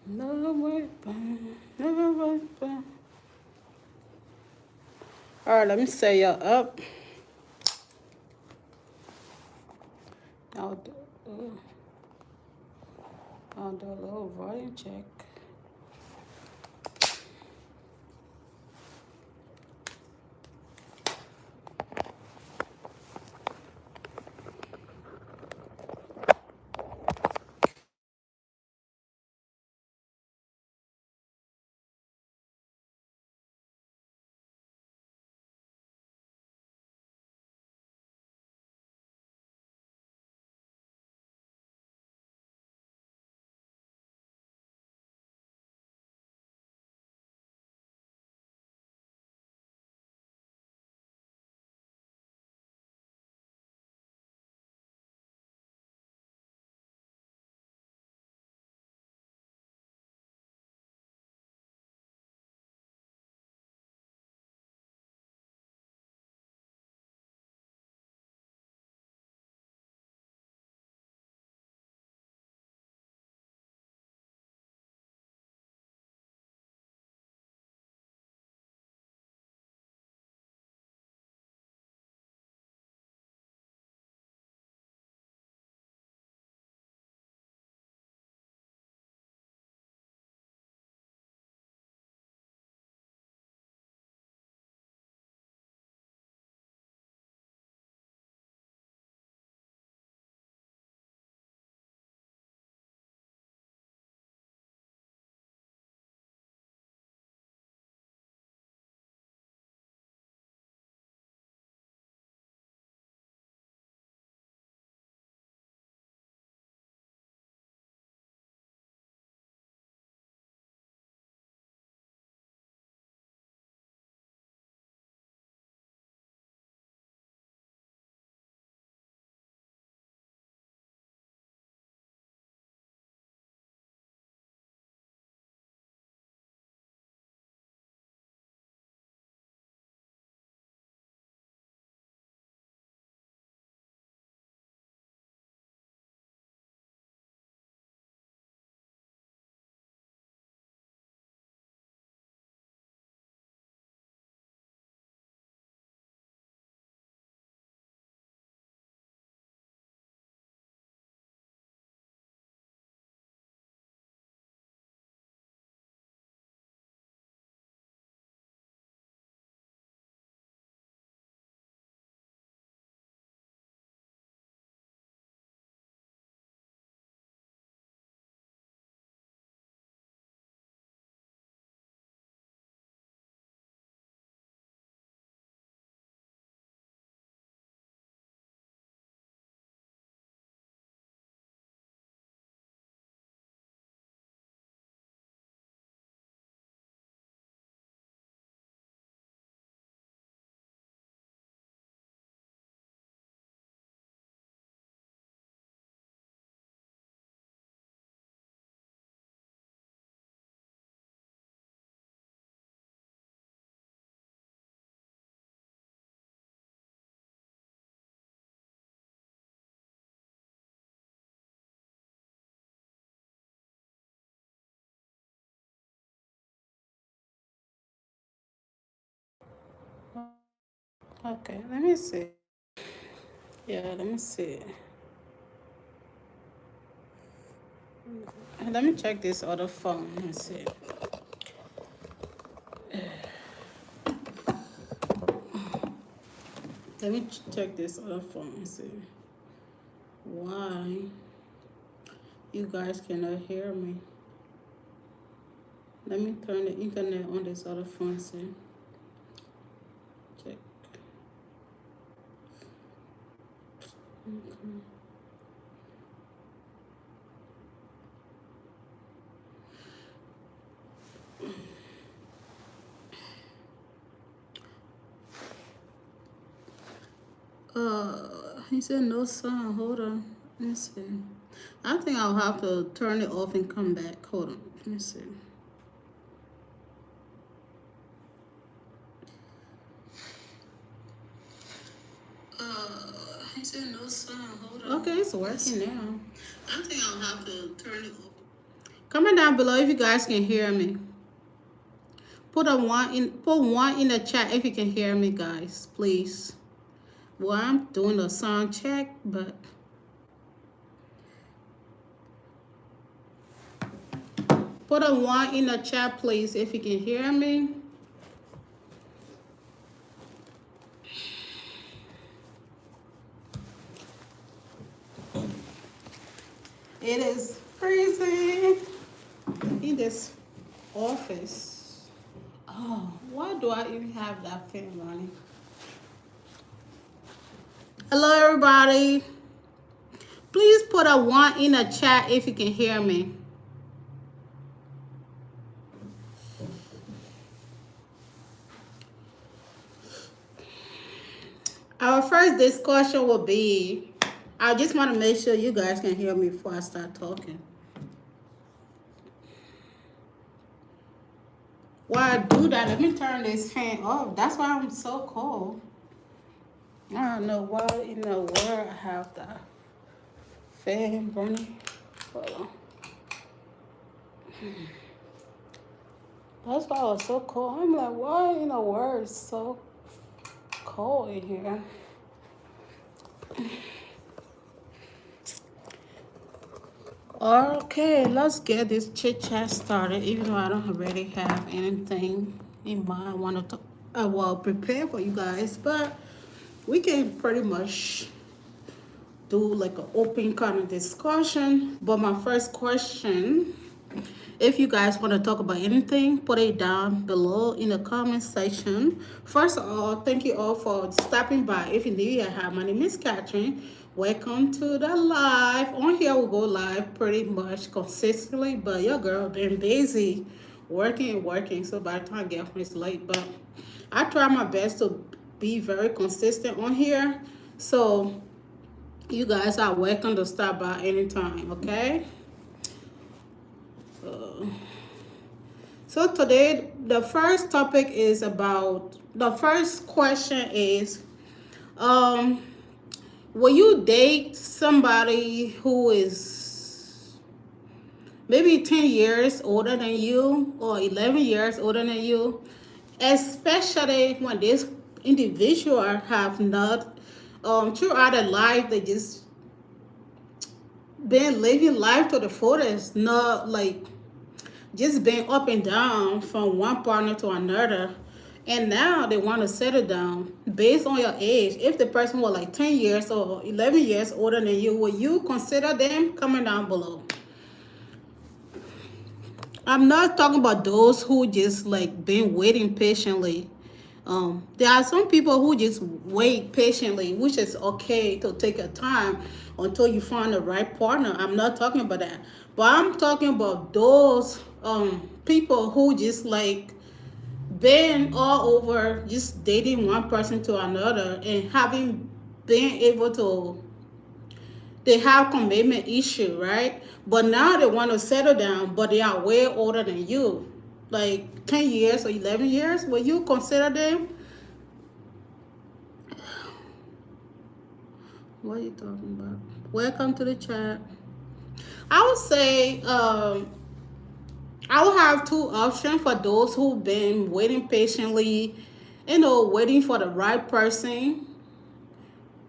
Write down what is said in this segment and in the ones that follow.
No weapon, no weapon. All right, let me say y'all up. I'll do, I'll do a little volume check. Okay, let me see. Yeah, let me see. Let me check this other phone. Let me see. Let me check this other phone and see why you guys cannot hear me. Let me turn the internet on this other phone and see. Check. Okay. He said no sound. Hold on. Let me see. I think I'll have to turn it off and come back. Hold on. Let me see. He said no sound. Hold on. Okay, it's working now. I think I'll have to turn it off. Comment down below if you guys can hear me. Put one in the chat if you can hear me, guys, please. Well, I'm doing a sound check, but put a one in the chat, please, if you can hear me. It is freezing in this office. Oh, why do I even have that fan running? Hello, everybody. Please put a one in the chat if you can hear me. Our first discussion will be, I just want to make sure you guys can hear me before I start talking. While I do that, let me turn this fan off. That's why I'm so cold. I don't know why in the world I have that fan running. Hold on. That's why I was so cold. I'm like, why in the world is so cold in here? Okay, let's get this chit chat started. Even though I don't already have anything in mind, I want to prepare for you guys, but we can pretty much do like an open kind of discussion. But my first question, if you guys want to talk about anything, put it down below in the comment section. First of all, thank you all for stopping by. If you're new here, hi, my name is Catherine. Welcome to the live. On here, we go live pretty much consistently, but your girl been busy working and working, so by the time I get home, it's late. But I try my best to be very consistent on here. So you guys are welcome to stop by anytime, okay? So today, the first topic is about, the first question is, will you date somebody who is maybe 10 years older than you or 11 years older than you, especially when this individual have not, throughout their life, they just been living life to the fullest, not like just been up and down from one partner to another, and now they want to settle down based on your age. If the person was like 10 years or 11 years older than you, will you consider them? Comment down below. I'm not talking about those who just like been waiting patiently. There are some people who just wait patiently, which is okay to take a time until you find the right partner. I'm not talking about that, but I'm talking about those people who just like been all over, just dating one person to another and having been able to, they have commitment issue, right? But now they want to settle down, but they are way older than you, like 10 years or 11 years. Will you consider them? What are you talking about? Welcome to the chat. I would say I will have two options for those who've been waiting patiently, waiting for the right person.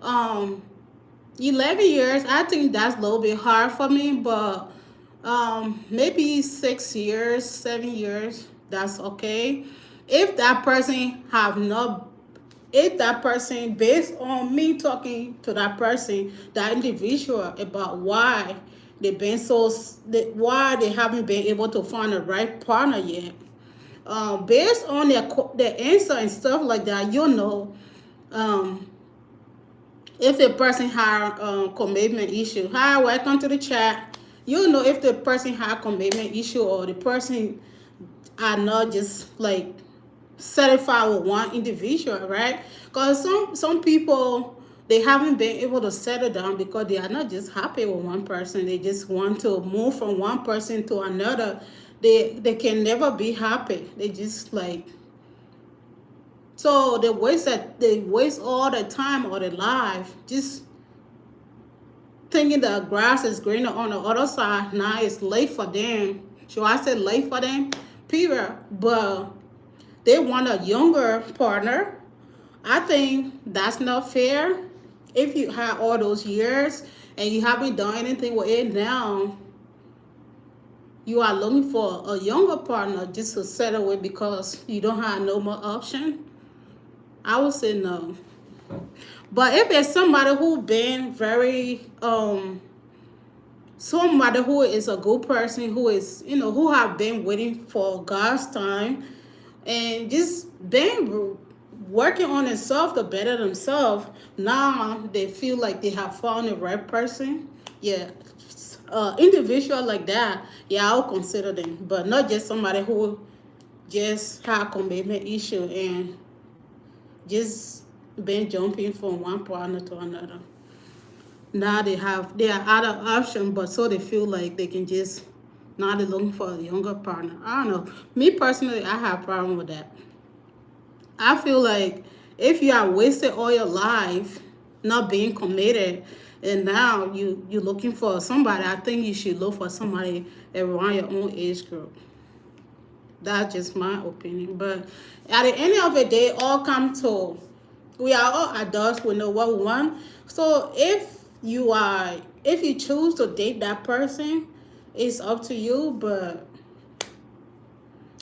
11 years, I think that's a little bit hard for me, but maybe 6 years, 7 years, that's okay. If that person have not, if that person, based on me talking to that person, that individual, about why they've been so, why they haven't been able to find the right partner yet, based on their answer and stuff like that, if a person had commitment issue. Hi, welcome to the chat. You know if the person had commitment issue or the person are not just like satisfied with one individual, right? Because some people, they haven't been able to settle down because they are not just happy with one person. They just want to move from one person to another. They can never be happy. They just like, so they waste all the time of their life just thinking the grass is greener on the other side. Now it's late for them. So I said late for them, period. But they want a younger partner. I think that's not fair. If you had all those years and you haven't done anything with it now, you are looking for a younger partner just to settle with because you don't have no more option. I would say no. But if it's somebody who been very somebody who is a good person, who is, who have been waiting for God's time and just been working on themselves to better themselves, now they feel like they have found the right person. Yeah, individual like that, yeah, I'll consider them, but not just somebody who just have commitment issue and just been jumping from one partner to another. Now they are out of option, but so they feel like they can just, now they're looking for a younger partner. I don't know. Me personally, I have a problem with that. I feel like if you are wasted all your life not being committed, and now you're looking for somebody, I think you should look for somebody around your own age group. That's just my opinion. But at the end of the day, all come to, we are all adults. We know what we want. So if you choose to date that person, it's up to you. But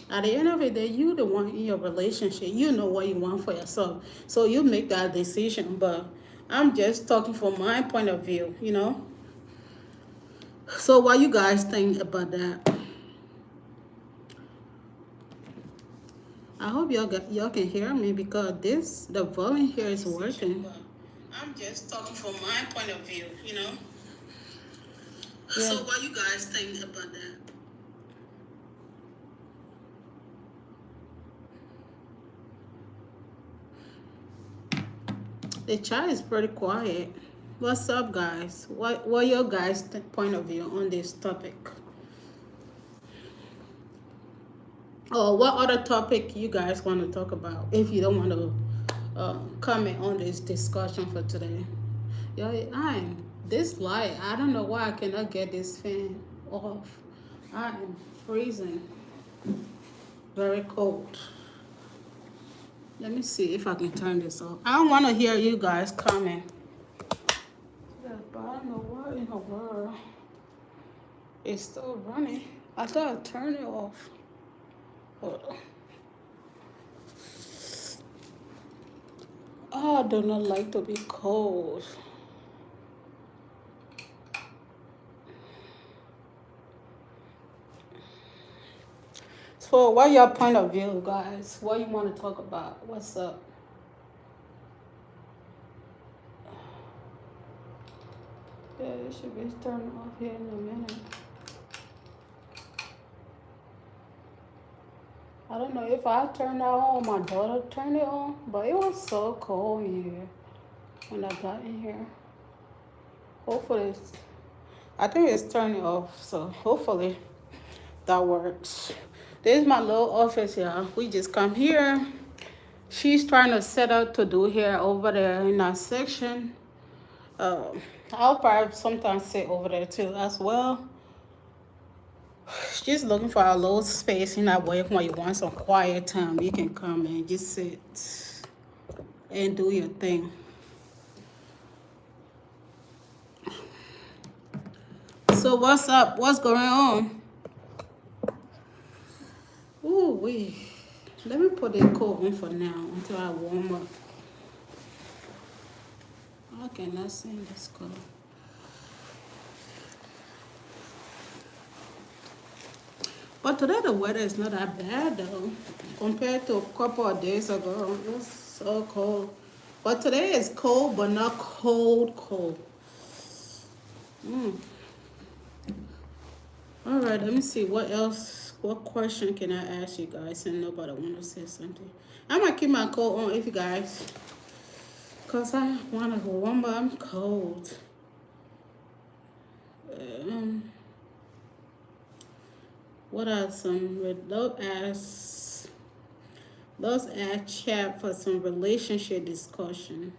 at the end of the day, you the one in your relationship. You know what you want for yourself. So you make that decision. But I'm just talking from my point of view. So what you guys think about that? I hope y'all can hear me because the volume here is working. I'm just talking from my point of view. Yeah. So what you guys think about that? The chat is pretty quiet. What's up, guys? What your guys' point of view on this topic? Or what other topic you guys want to talk about? If you don't want to comment on this discussion for today. Yo, I'm this light. I don't know why I cannot get this fan off. I am freezing. Very cold. Let me see if I can turn this off. I don't want to hear you guys comment. Yeah, but I don't know what in the world. It's still running. I thought I'd turn it off. Hold on. Oh, I do not like to be cold. So what your point of view, guys? What you want to talk about? What's up? Yeah, it should be turned off here in a minute. I don't know if I turned it on, my daughter turned it on, but it was so cold in here when I got in here. Hopefully, I think it's turning off, so hopefully that works. This is my little office, y'all. We just come here. She's trying to set up to do hair over there in that section. I'll probably sometimes sit over there too as well. Just looking for a little space in that way when you want some quiet time. You can come and just sit and do your thing. So what's up? What's going on? Ooh wee. Let me put the coat on for now until I warm up. I cannot sing this coat. But today the weather is not that bad though. Compared to a couple of days ago. It was so cold. But today is cold, but not cold. All right, let me see what else. What question can I ask you guys? And nobody want to say something. I might keep my coat on if you guys, cause I want to warm up. I'm cold. What are some? Let's ask chat for some relationship discussion.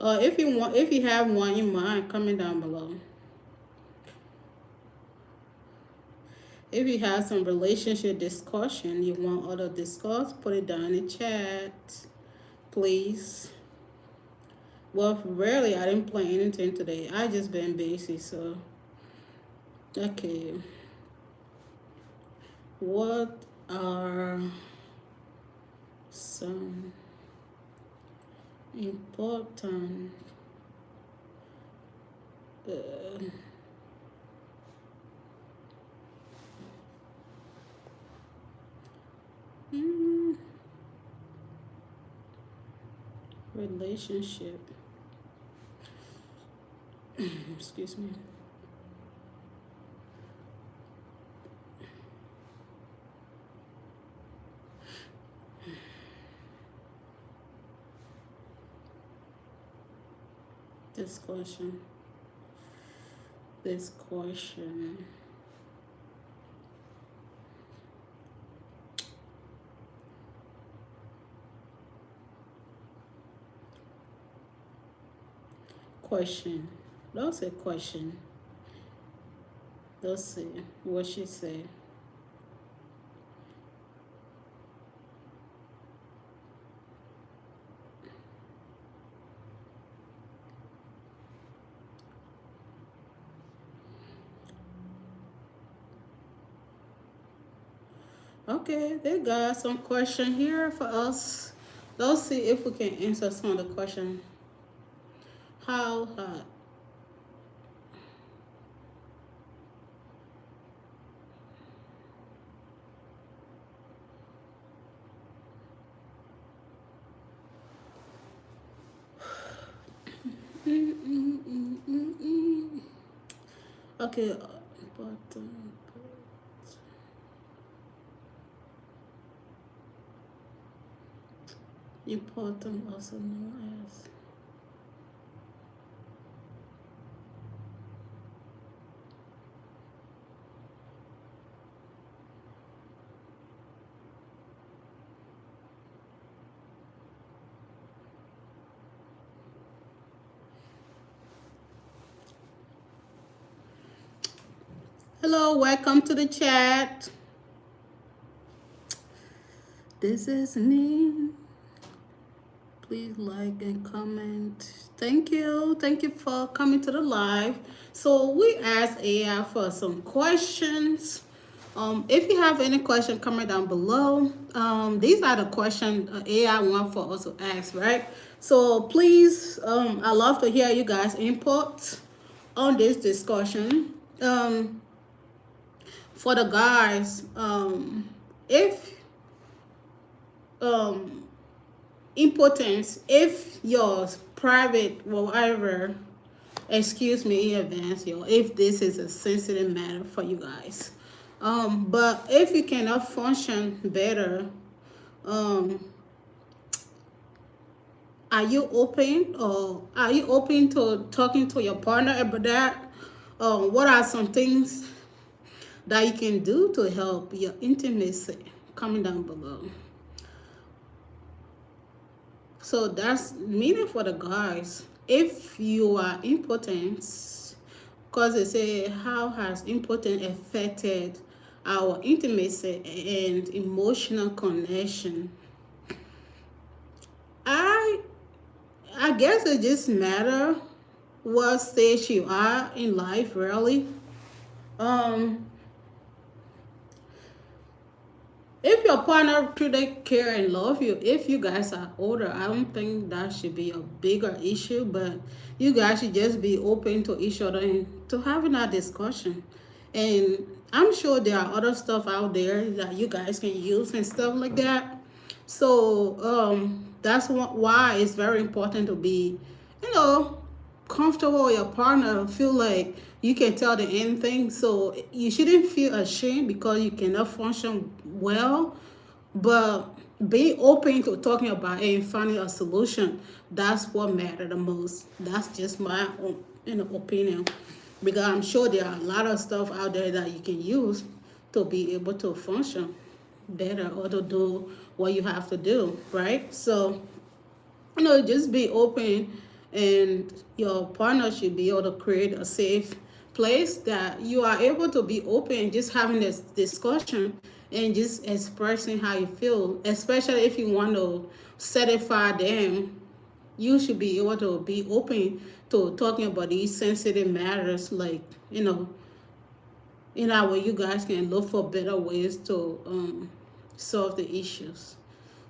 if you have one in mind, comment down below. If you have some relationship discussion you want other discuss, put it down in the chat, please. Well, rarely I didn't play anything today. I just been busy, so okay. What are some important uh, mm, relationship? Excuse me. This question. This question. Question. Don't say question. Let's see what she said. Okay, they got some question here for us. Let's see if we can answer some of the question. How hot? Okay, but important also known as. Hello, welcome to the chat. This is me. Please like and comment. Thank you. Thank you for coming to the live. So we asked AI for some questions. If you have any question, comment down below. These are the questions AI want for us to ask, right? So please, I love to hear you guys' input on this discussion. For the guys, if um, importance, if your private whatever, excuse me in advance, yo, if this is a sensitive matter for you guys, but if you cannot function better, um, are you open to talking to your partner about that? What are some things that you can do to help your intimacy? Comment down below. So that's meaning for the guys. If you are impotent, because they say how has impotence affected our intimacy and emotional connection. I I guess it just matter what stage you are in life, really. Um, if your partner truly care and love you, if you guys are older, I don't think that should be a bigger issue, but you guys should just be open to each other and to having that discussion. And I'm sure there are other stuff out there that you guys can use and stuff like that. So that's why it's very important to be, you know, comfortable with your partner, feel like you can tell them anything. So you shouldn't feel ashamed because you cannot function well, but be open to talking about it and finding a solution. That's what matters the most. That's just my own, opinion, because I'm sure there are a lot of stuff out there that you can use to be able to function better or to do what you have to do, right? So just be open and your partner should be able to create a safe place that you are able to be open, just having this discussion and just expressing how you feel, especially if you want to satisfy them. You should be able to be open to talking about these sensitive matters, like, in that way you guys can look for better ways to solve the issues.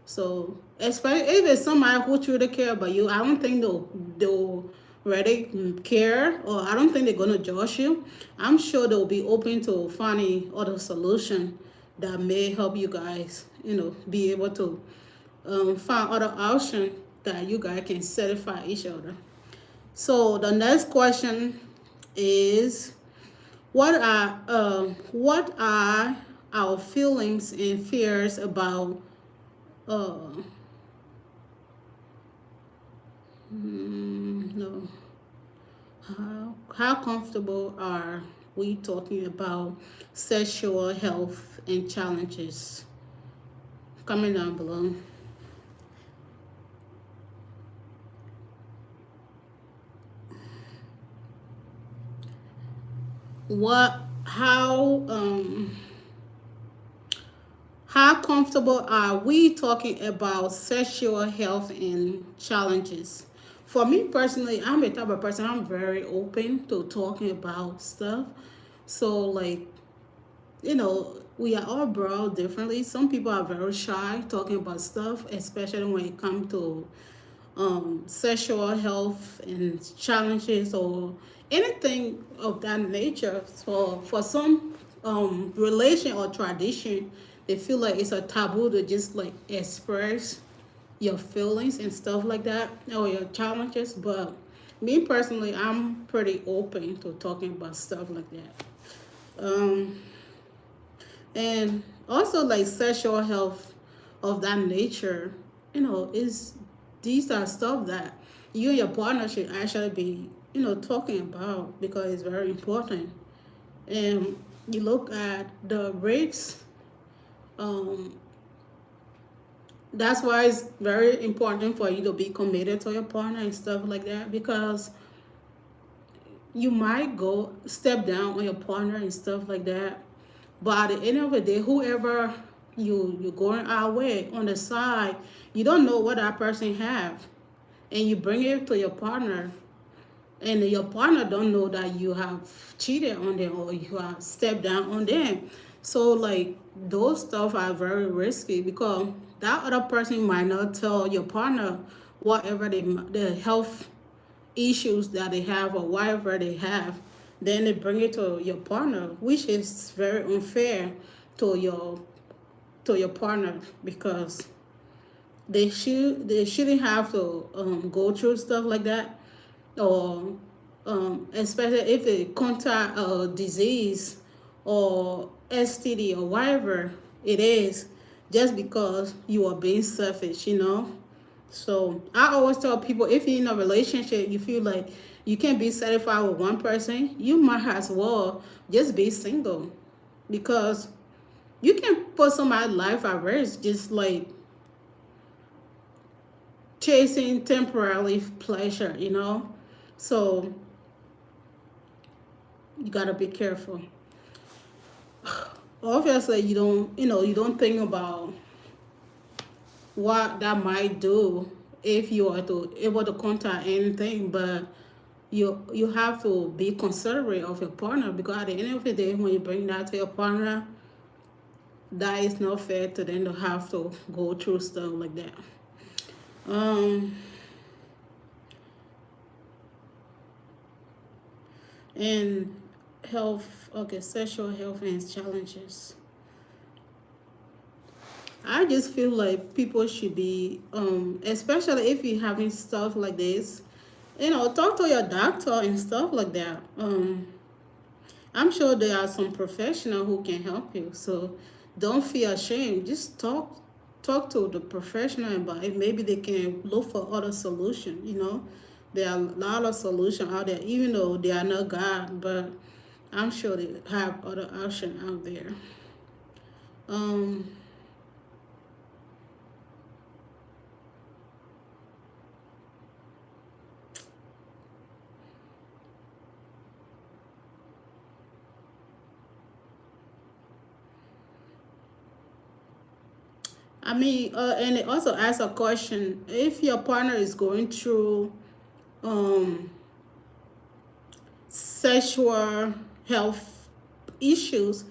So, especially if it's somebody who truly care about you, I don't think they'll really care, or I don't think they're gonna judge you. I'm sure they'll be open to finding other solution that may help you guys, be able to find other option that you guys can satisfy each other. So the next question is, what are our feelings and fears about uh no how comfortable are we talking about sexual health and challenges? Comment down below. What how comfortable are we talking about sexual health and challenges? For me personally, I'm a type of person, I'm very open to talking about stuff. So, like, we are all brought up differently. Some people are very shy talking about stuff, especially when it comes to sexual health and challenges or anything of that nature. So for some relation or tradition, they feel like it's a taboo to just like express your feelings and stuff like that, or your challenges. But me personally, I'm pretty open to talking about stuff like that. And also, like, sexual health of that nature, is these are stuff that you and your partner should actually be, talking about, because it's very important. And you look at the rates, um, that's why it's very important for you to be committed to your partner and stuff like that, because you might go step down on your partner and stuff like that. But at the end of the day, whoever you're going out with on the side, you don't know what that person have, and you bring it to your partner, and your partner don't know that you have cheated on them or you have stepped down on them. So, like, those stuff are very risky, because that other person might not tell your partner whatever the health issues that they have or whatever they have. Then they bring it to your partner, which is very unfair to your partner, because they shouldn't have to go through stuff like that, or especially if they contact a disease or STD or whatever it is, just because you are being selfish. So I always tell people, if you're in a relationship, you feel like you can't be satisfied with one person, you might as well just be single, because you can put somebody's life at risk, just like chasing temporary pleasure. So you gotta be careful. Obviously, you don't think about what that might do if you are to able to contact anything, but you have to be considerate of your partner, because at the end of the day, when you bring that to your partner, that is not fair to them to have to go through stuff like that. Um, and health, okay, sexual health and challenges. I just feel like people should be, especially if you're having stuff like this, talk to your doctor and stuff like that. I'm sure there are some professional who can help you. So don't feel ashamed. Just talk to the professional about it. Maybe they can look for other solution. There are a lot of solutions out there, even though they are not God, but I'm sure they have other options out there. Um, And it also asks a question: if your partner is going through um, sexual health issues,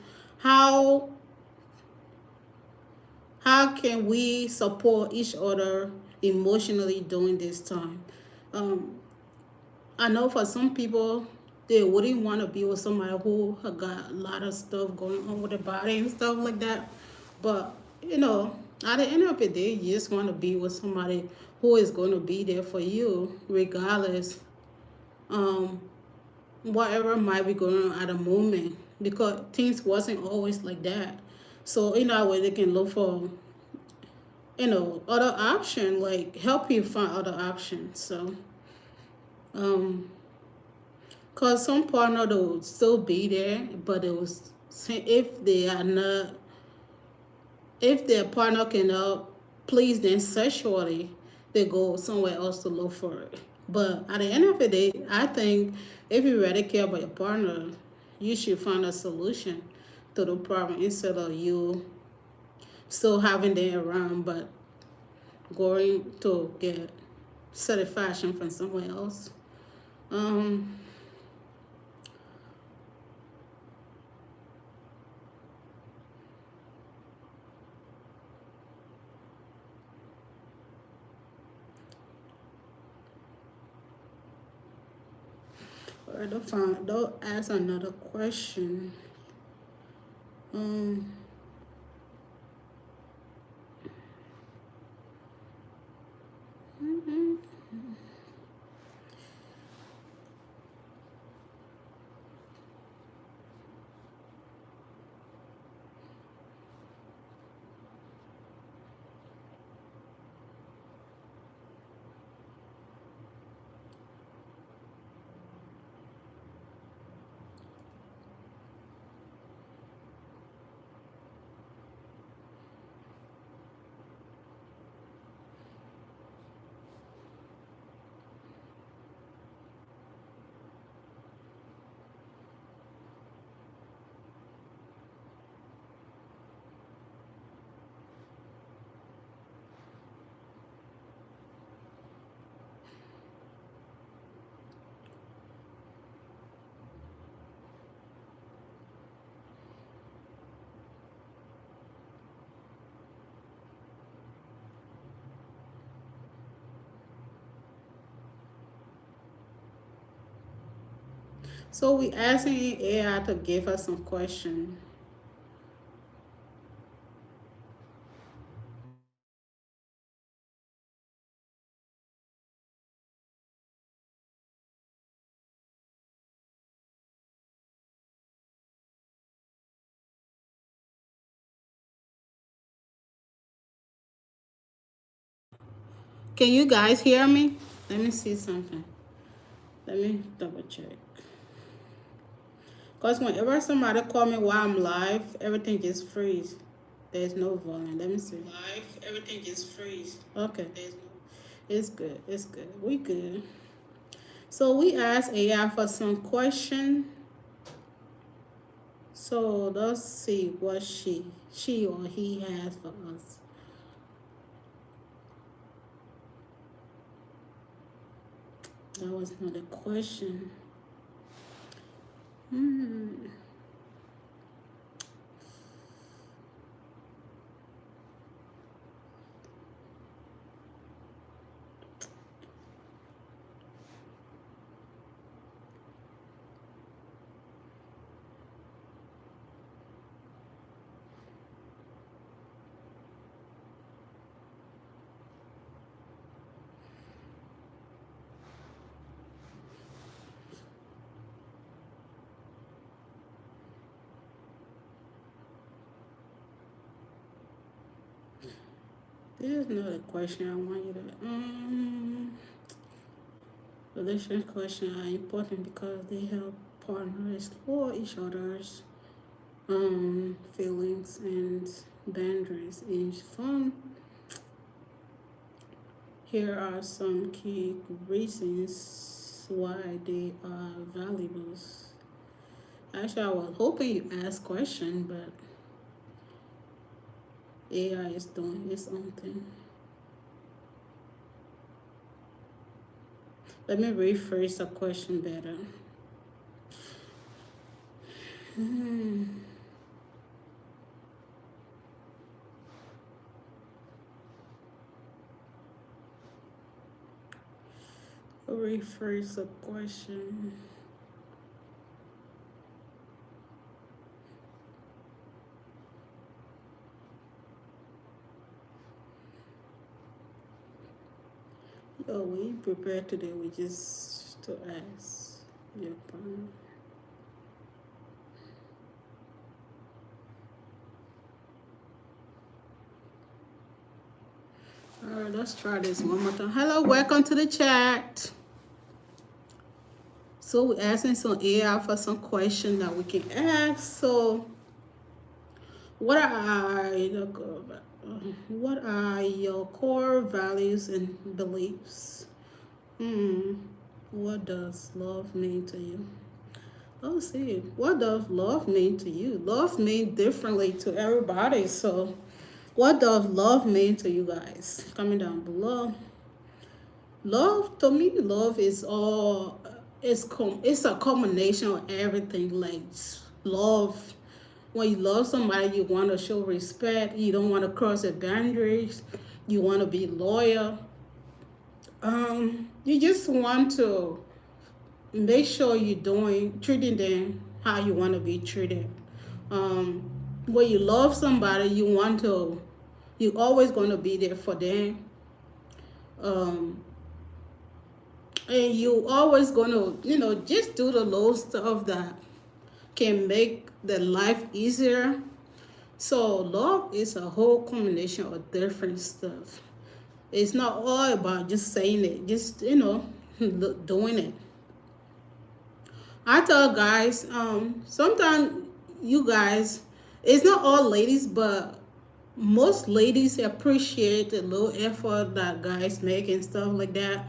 how can we support each other emotionally during this time? Um, I know for some people, they wouldn't want to be with somebody who have got a lot of stuff going on with their body and stuff like that. But, at the end of the day, you just want to be with somebody who is going to be there for you, regardless, um, whatever might be going on at the moment. Because things wasn't always like that. So, in that way, they can look for, other option, like help you find other options. So, um, cause some partner they will still be there, but it was if they are not, if their partner cannot please them sexually, they go somewhere else to look for it. But at the end of the day, I think if you really care about your partner, you should find a solution to the problem instead of you still having them around, but going to get satisfaction from somewhere else. Um, or they'll ask another question. Um, mhm. So we asking AI to give us some question. Can you guys hear me? Let me see something. Let me double check. Cause whenever somebody call me while I'm live, everything just freeze. There's no volume. Let me see. Live, everything just freeze. Okay. It's good. It's good. We good. So we asked AI for some question. So let's see what she or he has for us. That was not a question. Hmm. This is not a question I want you to. Relationship questions are important because they help partners explore each other's feelings and boundaries in fun. Here are some key reasons why they are valuable. Actually, I was hoping you asked question, but AI is doing its own thing. Let me rephrase the question better. Rephrase the question. Oh, we prepared today. We just to ask your partner. All right, let's try this one more time. Hello, welcome to the chat. So we're asking some AI for some question that we can ask. So, what are what are your core values and beliefs? Hmm. What does love mean to you? Let's see. What does love mean to you? Love means differently to everybody. So, what does love mean to you guys? Comment down below. Love to me, love is all it's a combination of everything. Like love, when you love somebody, you want to show respect. You don't want to cross the boundaries. You want to be loyal. You just want to make sure you're doing treating them how you want to be treated. Um, when you love somebody, you always going to be there for them. Um, and you always gonna just do the little stuff that can make the life easier. So love is a whole combination of different stuff. It's not all about just saying it, just doing it. I tell guys, sometimes you guys, it's not all ladies, but most ladies appreciate the little effort that guys make and stuff like that.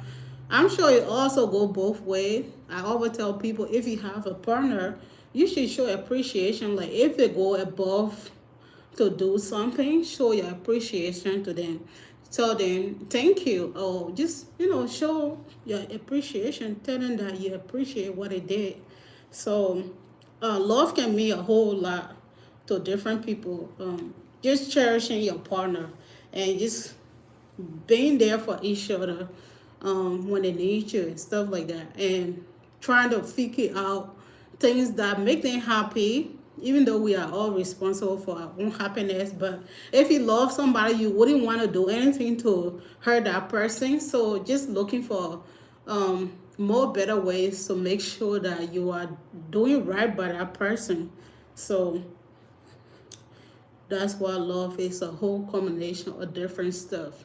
I'm sure it also go both ways. I always tell people, if you have a partner, you should show appreciation. Like if they go above to do something, show your appreciation to them. Tell them thank you, or just show your appreciation. Tell them that you appreciate what they did. So, love can mean a whole lot to different people. Just cherishing your partner and just being there for each other when they need you and stuff like that, and trying to figure out things that make them happy, even though we are all responsible for our own happiness. But if you love somebody, you wouldn't want to do anything to hurt that person. So just looking for more better ways to make sure that you are doing right by that person. So that's why love is a whole combination of different stuff.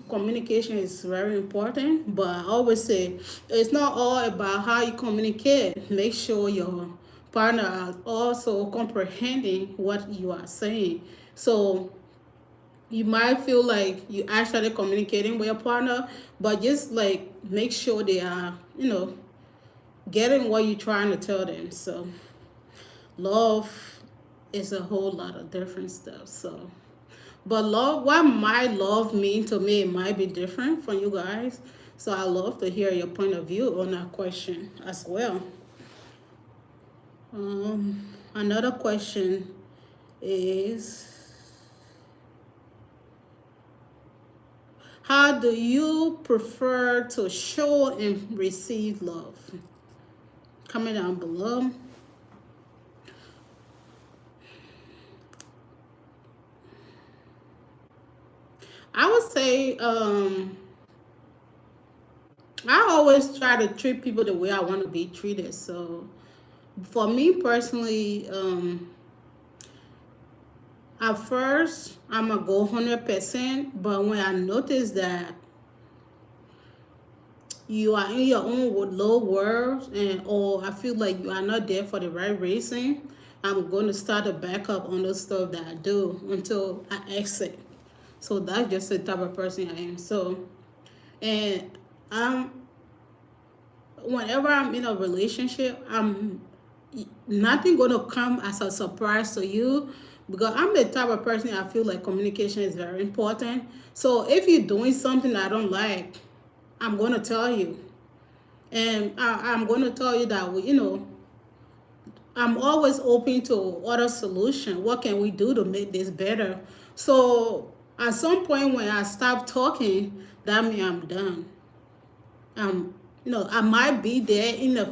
Communication is very important, but I always say it's not all about how you communicate. Make sure your partner are also comprehending what you are saying. So you might feel like you actually communicating with your partner, but just like make sure they are, getting what you're trying to tell them. So love is a whole lot of different stuff. So, but love, what my love mean to me, it might be different from you guys. So I love to hear your point of view on that question as well. Another question is, how do you prefer to show and receive love? Comment down below. I would say I always try to treat people the way I want to be treated. So for me personally, at first I'm gonna go 100%, but when I notice that you are in your own low world, and or I feel like you are not there for the right reason, I'm going to start to back up on the stuff that I do until I exit. So that's just the type of person I am. So, and I'm whenever I'm in a relationship, I'm nothing gonna come as a surprise to you. because I'm the type of person I feel like communication is very important. So if you're doing something I don't like, I'm gonna tell you, and I'm gonna tell you that I'm always open to other solution. What can we do to make this better? So at some point when I stop talking, that means I'm done. I might be there in the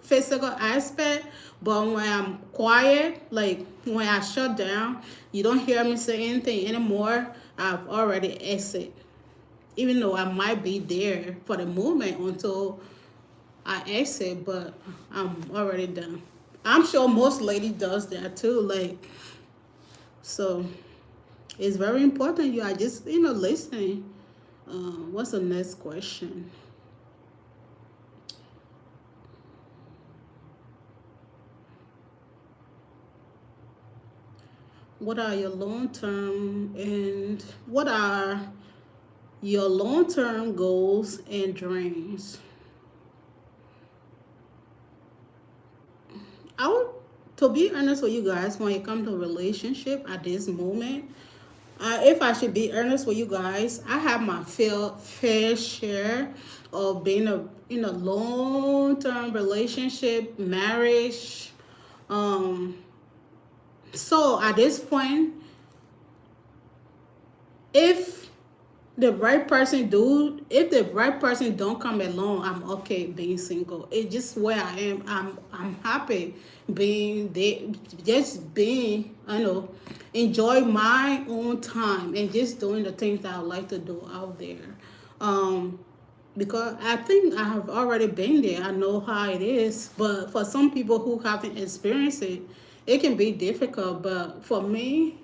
physical aspect, but when I'm quiet, like when I shut down, you don't hear me say anything anymore. I've already exit, even though I might be there for the moment until I exit, but I'm already done. I'm sure most ladies does that too. Like, so it's very important you are just listening. What's the next question? What are your long term and what are your long term goals and dreams? I would, to be honest with you guys, when it comes to relationship at this moment, if I should be honest with you guys, I have my fair share of being in a long term relationship, marriage. Um, so at this point, if if the right person don't come along, I'm okay being single. It's just where I am. I'm happy being there, just being, enjoy my own time and just doing the things that I like to do out there. um because I think I have already been there. I know how it is, but for some people who haven't experienced it, it can be difficult. But for me,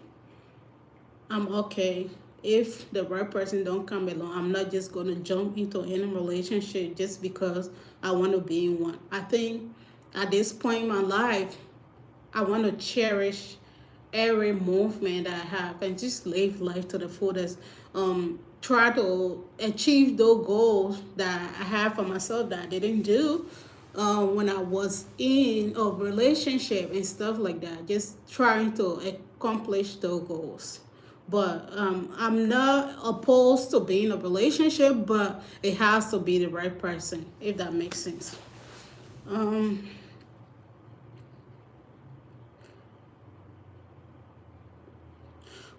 I'm okay. If the right person don't come along, I'm not just gonna jump into any relationship just because I want to be in one. I think at this point in my life, I want to cherish every movement I have and just live life to the fullest. Try to achieve those goals that I have for myself that I didn't do when I was in a relationship and stuff like that. Just trying to accomplish those goals. But I'm not opposed to being in a relationship, but it has to be the right person, if that makes sense. Um,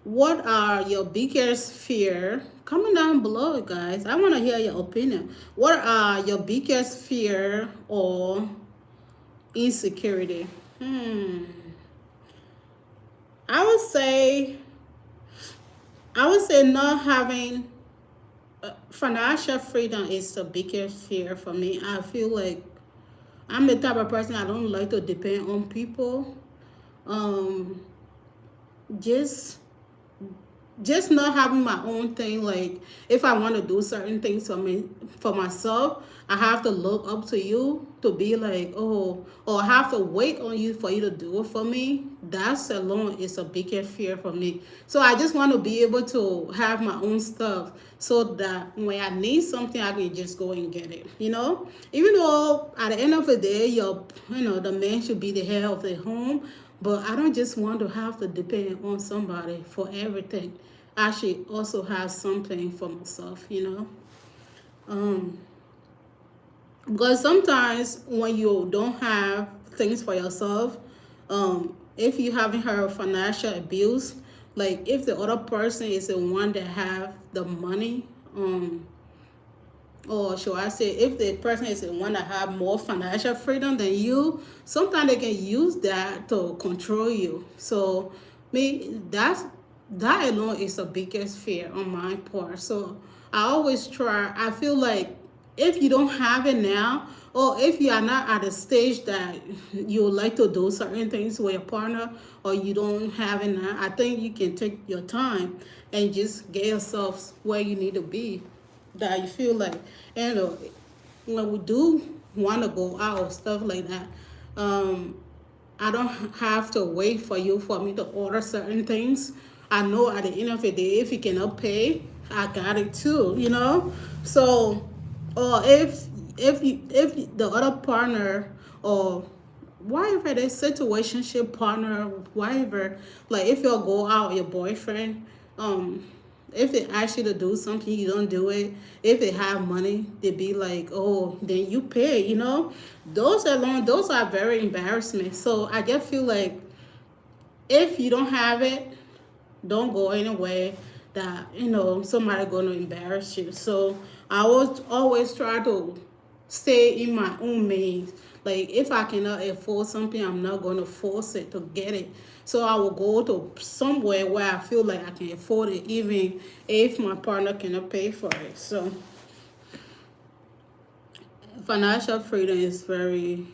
what are your biggest fear? Comment down below, guys. I want to hear your opinion. What are your biggest fear or insecurity? Hmm. I would say I would say not having financial freedom is the biggest fear for me. I feel like I'm the type of person I don't like to depend on people. Um, just just not having my own thing. Like if I want to do certain things for myself, I have to look up to you to be like, oh, or I have to wait on you for you to do it for me. That's alone is a bigger fear for me. So I just want to be able to have my own stuff so that when I need something, I can just go and get it. Even though at the end of the day, the man should be the head of the home, but I don't just want to have to depend on somebody for everything. I should also have something for myself. Um, because sometimes when you don't have things for yourself, if you haven't heard of financial abuse, like if the other person is the one that have the money, or should I say, if the person is the one that have more financial freedom than you, sometimes they can use that to control you. So, me, that alone is the biggest fear on my part. So, I always try. I feel like if you don't have it now, or if you are not at a stage that you would like to do certain things with your partner, or you don't have it now, I think you can take your time and just get yourself where you need to be, that you feel like, when we do want to go out, stuff like that, um I don't have to wait for me to order certain things. I know at the end of the day, if you cannot pay, I got it too. So, or if the other partner or whatever the situationship partner, whatever, like if you go out with your boyfriend, um, if they ask you to do something, you don't do it. If they have money, they be like, oh, then you pay, you know? Those are very embarrassment. So I just feel like if you don't have it, don't go anywhere that somebody gonna embarrass you. So I always try to stay in my own means. Like if I cannot afford something, I'm not gonna force it to get it. So I will go to somewhere where I feel like I can afford it, even if my partner cannot pay for it. So financial freedom is very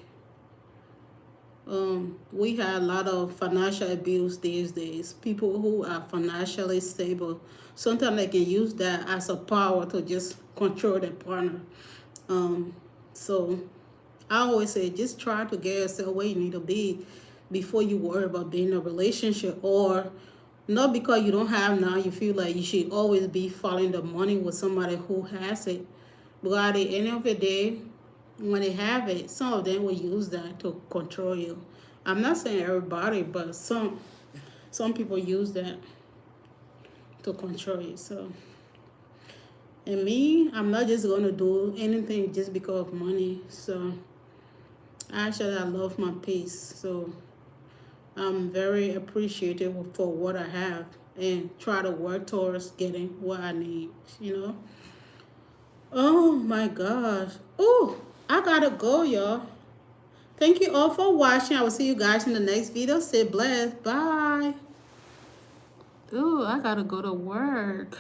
we have a lot of financial abuse these days. People who are financially stable, sometimes they can use that as a power to just control their partner. Um, so I always say, just try to get yourself where you need to be before you worry about being in a relationship, or not because you don't have now, you feel like you should always be following the money with somebody who has it. But at the end of the day, when they have it, some of them will use that to control you. I'm not saying everybody, but some people use that to control you. So, and me, I'm not just gonna do anything just because of money. So, actually, I love my peace. So, I'm very appreciative for what I have and try to work towards getting what I need. You know. Oh my gosh. Oh, I gotta go, y'all. Thank you all for watching. I will see you guys in the next video. Stay blessed. Bye. Ooh, I gotta go to work.